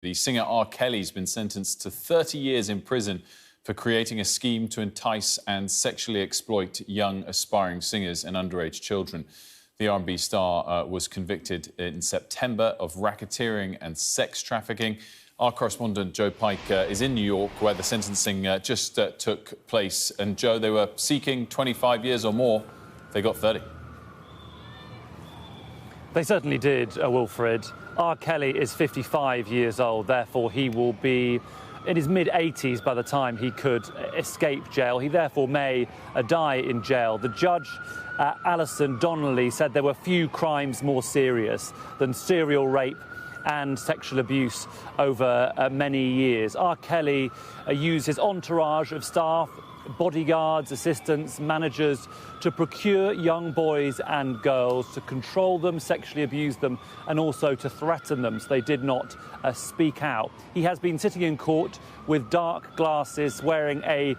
The singer R. Kelly's been sentenced to 30 years in prison for creating a scheme to entice and sexually exploit young aspiring singers and underage children. The R&B star was convicted in September of racketeering and sex trafficking. Our correspondent Joe Pike is in New York, where the sentencing just took place. And Joe, they were seeking 25 years or more. They got 30. They certainly did, Wilfred. R. Kelly is 55 years old, therefore he will be in his mid-80s by the time he could escape jail. He therefore may die in jail. The judge, Alison Donnelly, said there were few crimes more serious than serial rape and sexual abuse over many years. R. Kelly used his entourage of staff, bodyguards, assistants, managers to procure young boys and girls, to control them, sexually abuse them, and also to threaten them so they did not speak out. He has been sitting in court with dark glasses, wearing a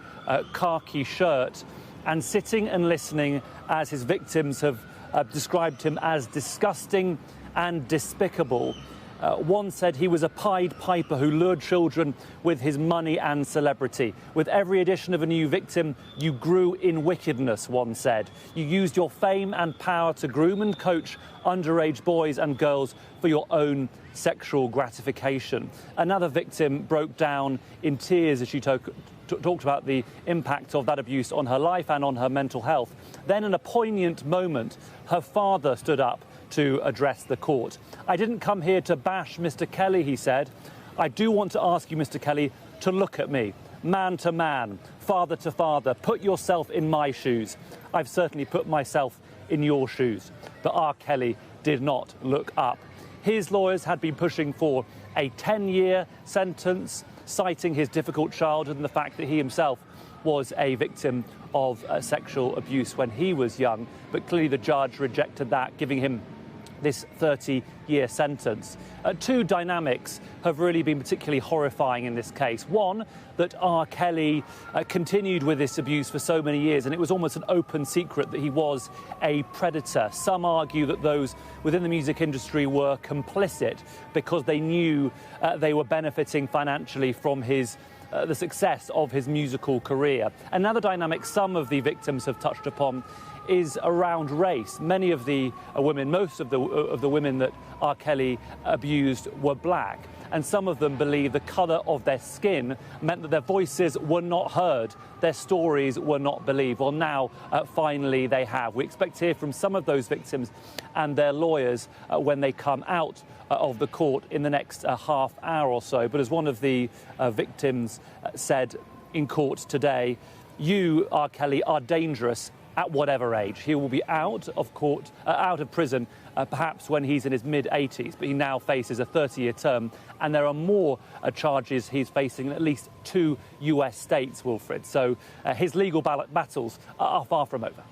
khaki shirt, and sitting and listening as his victims have described him as disgusting and despicable. One said he was a Pied Piper who lured children with his money and celebrity. With every addition of a new victim, you grew in wickedness, one said. You used your fame and power to groom and coach underage boys and girls for your own sexual gratification. Another victim broke down in tears as she talked about the impact of that abuse on her life and on her mental health. Then, in a poignant moment, her father stood up to address the court. "I didn't come here to bash Mr. Kelly," he said. "I do want to ask you, Mr. Kelly, to look at me, man to man, father to father. Put yourself in my shoes. I've certainly put myself in your shoes." But R. Kelly did not look up. His lawyers had been pushing for a 10-year sentence, citing his difficult childhood and the fact that he himself was a victim of sexual abuse when he was young. But clearly the judge rejected that, giving him this 30-year sentence. Two dynamics have really been particularly horrifying in this case. One, that R. Kelly continued with this abuse for so many years, and it was almost an open secret that he was a predator. Some argue that those within the music industry were complicit because they knew they were benefiting financially from the success of his musical career. Another dynamic some of the victims have touched upon is around race. Many of the women, most of the women that R. Kelly abused were black, and some of them believe the colour of their skin meant that their voices were not heard, their stories were not believed. Well, now, finally, they have. We expect to hear from some of those victims and their lawyers when they come out of the court in the next half hour or so. But as one of the victims said in court today, "You, R. Kelly, are dangerous at whatever age." He will be out of prison, perhaps when he's in his mid-80s, but he now faces a 30-year term, and there are more charges he's facing in at least 2 US states, Wilfred. So his legal battles are far from over.